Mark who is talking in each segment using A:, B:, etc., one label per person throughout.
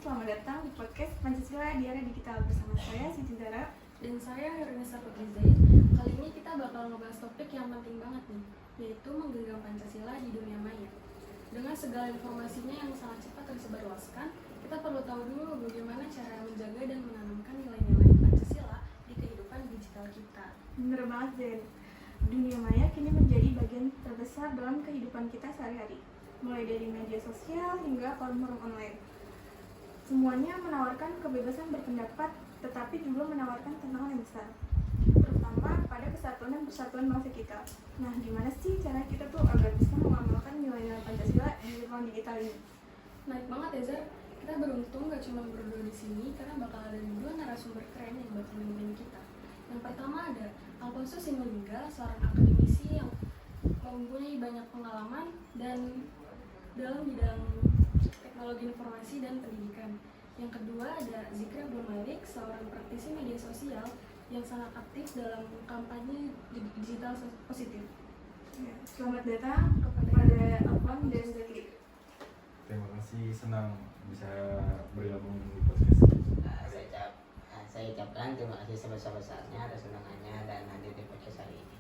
A: selamat datang di podcast Pancasila di Era Digital bersama saya Siti Zara
B: Dan saya Herunisa Putri Zaid. Kali ini kita bakal ngebahas topik yang penting banget nih, yaitu menggenggam Pancasila di dunia maya. Dengan segala informasinya yang sangat cepat tersebarluaskan, kita perlu tahu dulu bagaimana cara menjaga dan menanamkan nilai-nilai Pancasila di kehidupan digital kita.
A: Bener banget Zen. Dunia maya kini menjadi bagian terbesar dalam kehidupan kita sehari-hari, mulai dari media sosial hingga forum-forum online. Semuanya menawarkan kebebasan berpendapat, tetapi juga menawarkan tantangan yang besar, terutama pada kesatuan dan persatuan bangsa kita. Nah, gimana sih cara kita tuh agar bisa mengamalkan nilai-nilai Pancasila di ruang digital ini?
B: Naik banget ya Zar, kita beruntung gak cuma berdua di sini karena bakal ada dua narasumber keren yang bakal nemenin kita. Yang pertama ada Alfonso Sinulinga, seorang akademisi yang mempunyai banyak pengalaman dan dalam bidang teknologi informasi dan pendidikan. Yang kedua ada Zikra Blumalik, seorang praktisi media sosial yang sangat aktif dalam kampanye digital positif.
A: Ya, selamat datang kepada Alfon dan Zakri.
C: Terima kasih, senang bisa bergabung di podcast ini.
D: Saya ucapkan terima kasih sebesar-besarnya atas undangannya dan hadir di podcast hari ini.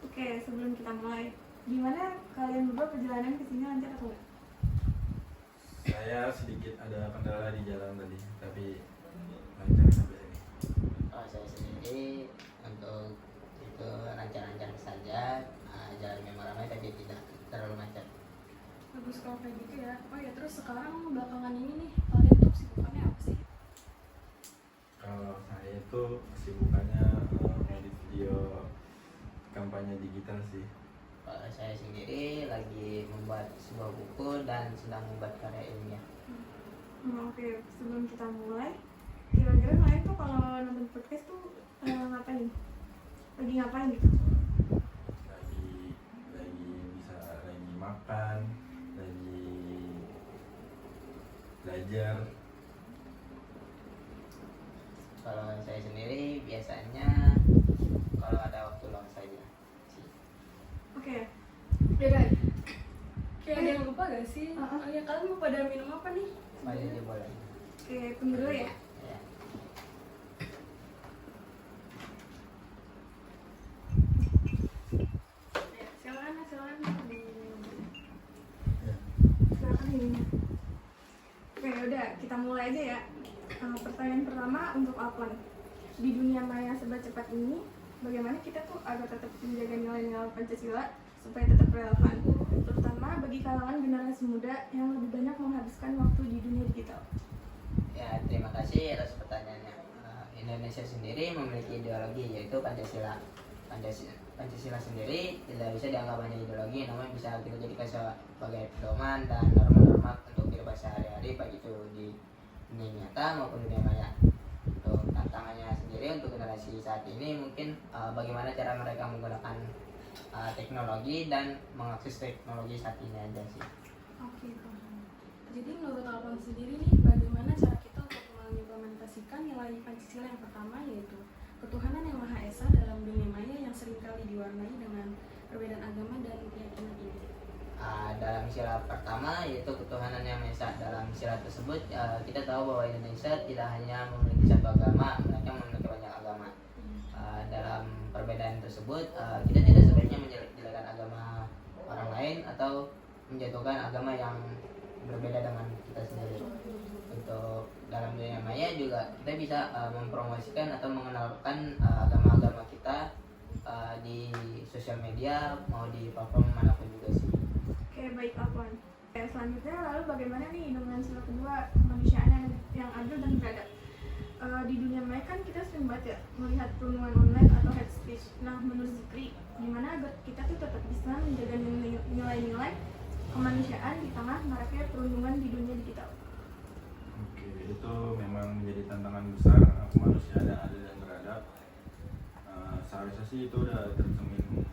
A: Oke, sebelum kita mulai, gimana kalian berdua perjalanan ke sini lancar atau enggak?
C: Saya sedikit ada kendala di jalan tadi, tapi lancar sampai sini.
D: Kalau saya sendiri untuk itu lancar-lancar saja, jalan memang ramai tapi tidak terlalu macet.
B: Bagus kalau kayak gitu ya. Oh ya, terus sekarang belakangan ini nih, kalian tuh kesibukannya apa sih?
C: Kalau saya itu kesibukannya edit video kampanye digital sih.
D: Kalau saya sendiri lagi membuat sebuah buku dan sedang membuat karya ilmiah.
A: Oke, sebelum kita mulai, kira-kira kalian tuh kalau nonton podcast tuh ngapain? Lagi ngapain gitu?
C: Lagi makan, lagi belajar.
D: Kalau saya sendiri biasanya kalau ada waktu luang saja sih.
A: Oke,
B: Ya kayak ada yang lupa gak sih?
A: Uh-uh.
B: Oh ya, kalian mau pada minum apa nih?
D: Mari aja boleh.
A: oke, tunggu dulu ya.
D: Ya.
B: Ya, silakan diminum.
A: Silakan ini. Oke, udah kita mulai aja ya. Pertanyaan pertama untuk Alfon. Di dunia maya serba cepat ini, bagaimana kita tuh agar tetap menjaga nilai-nilai Pancasila supaya tetap relevan, terutama bagi kalangan generasi muda yang lebih banyak menghabiskan waktu di dunia digital?
D: Ya, terima kasih atas pertanyaannya. Indonesia sendiri memiliki ideologi yaitu Pancasila. Pancasila sendiri tidak bisa dianggap hanya ideologi, namun bisa kita jadikan sebagai pedoman dan norma-norma untuk kehidupan sehari-hari baik itu di dunia nyata maupun dunia maya. Untuk tantangannya sendiri untuk generasi saat ini mungkin bagaimana cara mereka menggunakan teknologi dan mengakses teknologi saat ini aja sih.
B: Oke, paham. Jadi menurut Alfon sendiri nih, bagaimana cara kita untuk mengimplementasikan nilai Pancasila yang pertama, yaitu ketuhanan yang Maha Esa dalam dunia maya yang seringkali diwarnai dengan perbedaan agama dan keyakinan ini?
D: Dalam sila pertama yaitu ketuhanan yang Maha Esa. Dalam sila tersebut kita tahu bahwa Indonesia tidak hanya memiliki satu agama, melainkan memiliki banyak agama. Dalam perbedaan tersebut kita tidak sebaiknya menjelekkan agama orang lain atau menjatuhkan agama yang berbeda dengan kita sendiri. Untuk dalam dunia maya juga kita bisa mempromosikan atau mengenalkan agama-agama kita di sosial media mau di platform manapun juga sih.
A: Oke, baik Alfon. Selanjutnya lalu bagaimana nih dengan sila kedua, kemanusiaan yang adil dan beradab? Di dunia maya kan kita sering banget ya melihat perundungan online atau hate speech. Nah, menurut Zikri, gimana agar kita tuh tetap bisa menjaga nilai-nilai kemanusiaan di tengah maraknya perundungan di dunia digital?
C: Oke, itu memang menjadi tantangan besar kemanusiaan yang adil dan beradab. Seharusnya sih itu udah tercermin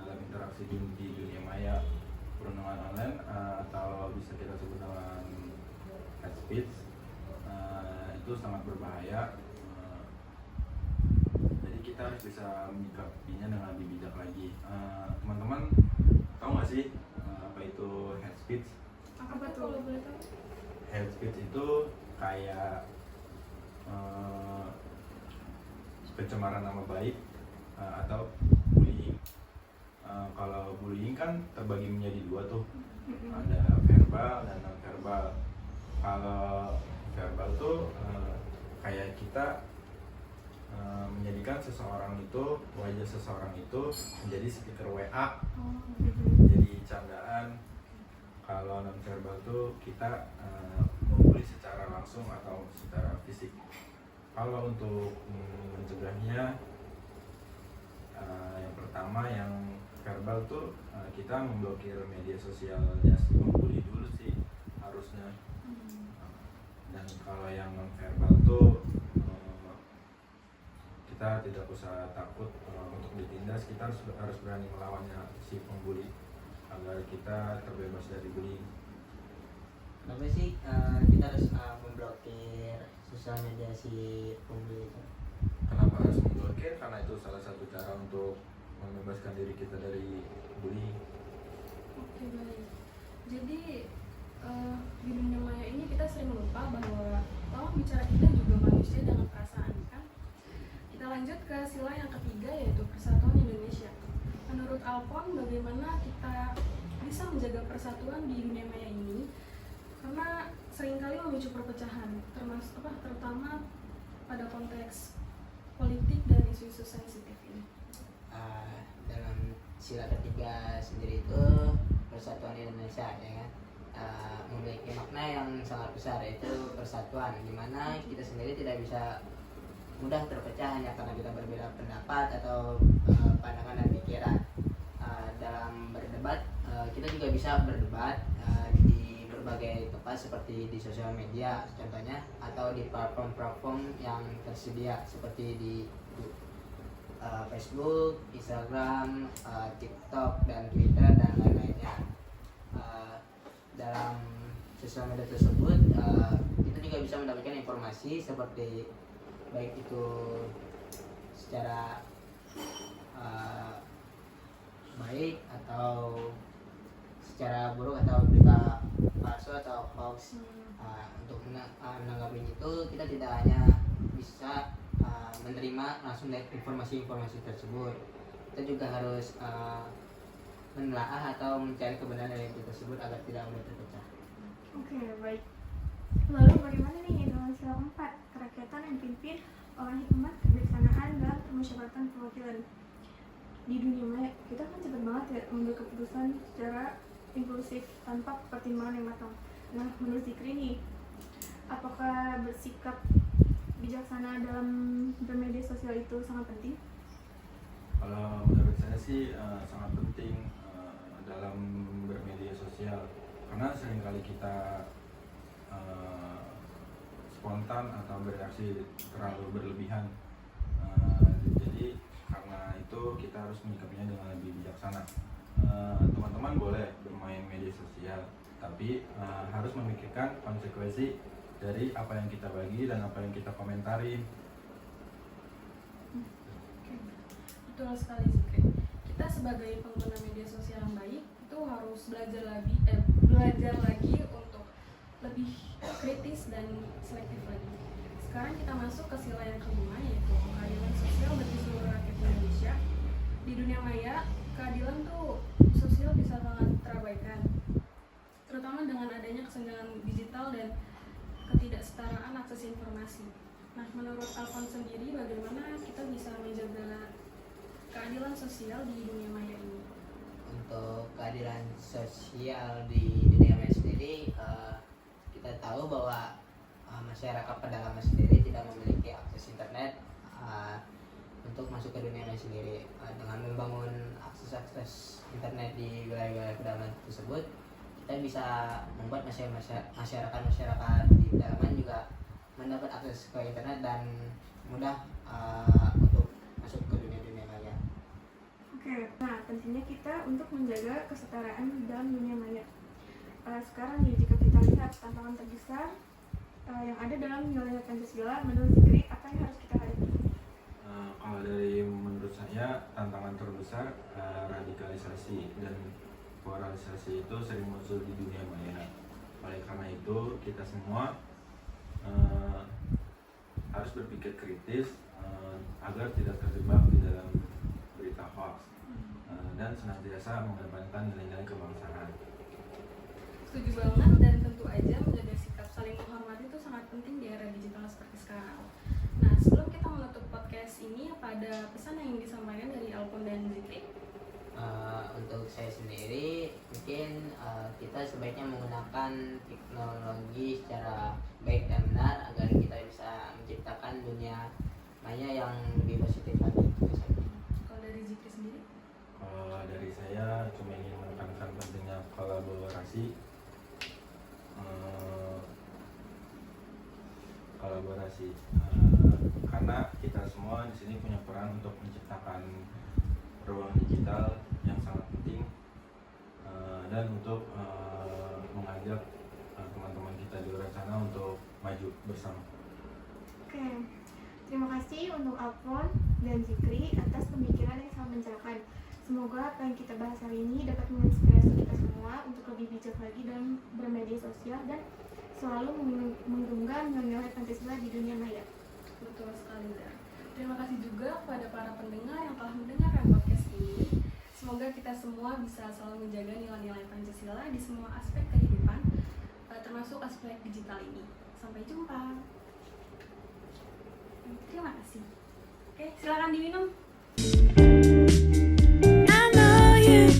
C: dalam interaksi di dunia maya, perundungan online atau bisa kita sebut dengan hate speech. Itu sangat berbahaya. Jadi kita harus bisa menyikapinya dengan lebih bijak lagi. Teman-teman tahu nggak sih apa itu hate speech?
A: Apa tuh?
B: Kalau boleh tahu?
C: hate speech itu kayak pencemaran nama baik atau bullying. Kalau bullying kan terbagi menjadi dua tuh, ada verbal dan non verbal. Kalau verbal tuh kayak kita menjadikan seseorang itu, wajah seseorang itu menjadi stiker WA, jadi candaan. Kalau non verbal tuh kita membuli secara langsung atau secara fisik. Kalau untuk mencegahnya, yang pertama yang verbal tuh kita memblokir media sosialnya si pembuli dulu sih harusnya. Dan kalau yang non verbal tuh kita tidak usah takut untuk ditindas, kita harus berani melawannya si pembuli agar kita terbebas dari bullying.
D: Kenapa sih kita harus memblokir sosial media si pembuli itu?
C: Kenapa harus memblokir? Karena itu salah satu cara untuk membebaskan diri kita dari bullying.
B: Oke, baik. Jadi di dunia maya ini kita sering lupa bahwa lawan bicara kita juga manusia dengan perasaan, kan? Kita lanjut ke sila yang ketiga, yaitu Persatuan Indonesia. Menurut Alpon, bagaimana kita bisa menjaga persatuan di dunia maya ini? Karena seringkali memicu perpecahan, terutama pada konteks politik dan isu-isu sensitif ini.
D: Dalam sila ketiga sendiri itu Persatuan Indonesia, ya kan, memiliki makna yang sangat besar, yaitu persatuan, di mana kita sendiri tidak bisa mudah terpecah hanya karena kita berbeda pendapat atau pandangan dan pikiran. Dalam berdebat, kita juga bisa berdebat di berbagai tempat seperti di sosial media contohnya, atau di platform-platform yang tersedia seperti di Facebook, Instagram, TikTok, dan Twitter, dan lain-lainnya. Dalam sosial media tersebut kita juga bisa mendapatkan informasi seperti baik itu secara baik atau secara buruk atau berita palsu atau hoax. Untuk menanggapi itu kita tidak hanya bisa menerima langsung dari informasi-informasi tersebut, kita juga harus menelaah atau mencari kebenaran dari itu tersebut agar tidak mudah terpecah.
A: Oke, baik. Lalu bagaimana nih dengan sila keempat, kerakyatan yang dipimpin oleh hikmat, kebijaksanaan, dan permusyawaratan perwakilan? Di dunia maya kita kan cepat banget ya mengambil keputusan secara impulsif tanpa pertimbangan yang matang. Nah, menurut Zikri nih, apakah bersikap bijaksana dalam bermedia sosial itu sangat penting?
C: Kalau menurut saya sih sangat penting dalam bermedia sosial, karena seringkali kita spontan atau bereaksi terlalu berlebihan. Jadi karena itu kita harus menyikapinya dengan lebih bijaksana. Teman-teman boleh bermain media sosial, tapi harus memikirkan konsekuensi dari apa yang kita bagi dan apa yang kita komentari.
B: Betul sekali, Zikri. Kita sebagai pengguna media sosial yang baik itu harus belajar lagi untuk lebih kritis dan selektif lagi. Sekarang kita masuk ke sila yang kelima, yaitu keadilan sosial bagi seluruh rakyat Indonesia. Di dunia maya, keadilan tuh sosial bisa sangat terabaikan, terutama dengan adanya kesenjangan digital dan ketidaksetaraan akses informasi. Nah, menurut Alfon sendiri, bagaimana kita bisa menjaga keadilan sosial di dunia maya ini?
D: Untuk keadilan sosial di dunia maya sendiri, kita tahu bahwa masyarakat pedalaman sendiri tidak memiliki akses internet untuk masuk ke dunia maya sendiri. Dengan membangun akses internet di wilayah-wilayah pedalaman tersebut, kita bisa membuat masyarakat di pedalaman juga mendapat akses ke internet dan mudah untuk masuk ke dunia maya.
A: Oke, nah pentingnya kita untuk menjaga kesetaraan dalam dunia maya. Sekarang nih, jika kita lihat tantangan terbesar yang ada dalam wilayah Pancasila, menurut Zikri, apa yang harus kita hadapi?
C: Kalau dari menurut saya, tantangan terbesar radikalisasi dan polarisasi itu sering muncul di dunia maya. Oleh karena itu kita semua harus berpikir kritis agar tidak terjebak di dalam berita hoax dan senantiasa mengedepankan nilai-nilai kebangsaan.
B: Setuju banget, dan tentu aja menjaga sikap saling menghormati itu sangat penting di era digital seperti sekarang. Nah, sebelum kita menutup podcast ini, apa ada pesan yang ingin disampaikan dari Alpon dan Zikri?
D: Untuk saya sendiri mungkin kita sebaiknya menggunakan teknologi secara baik dan benar agar kita bisa menciptakan dunia maya yang lebih positif lagi. Itu saja.
B: Kalau dari Zikri sendiri?
C: Kalau dari saya cuma ingin menekankan pentingnya kolaborasi. Karena kita semua di sini punya peran untuk menciptakan ruang digital yang sangat penting dan untuk mengajak teman-teman kita di luar sana untuk maju bersama.
A: Oke, terima kasih untuk Alfon dan Zikri atas pemikiran yang sangat mencerahkan. Semoga apa yang kita bahas hari ini dapat menginspirasi kita semua untuk lebih bijak lagi dalam bermedia sosial dan selalu menggenggam nilai Pancasila di dunia maya.
B: Betul sekali, Zar. Terima kasih juga kepada para pendengar yang telah mendengarkan podcast ini. Semoga kita semua bisa selalu menjaga nilai-nilai Pancasila di semua aspek kehidupan, termasuk aspek digital ini. Sampai jumpa. Terima kasih. Oke, silakan diminum.
E: I know you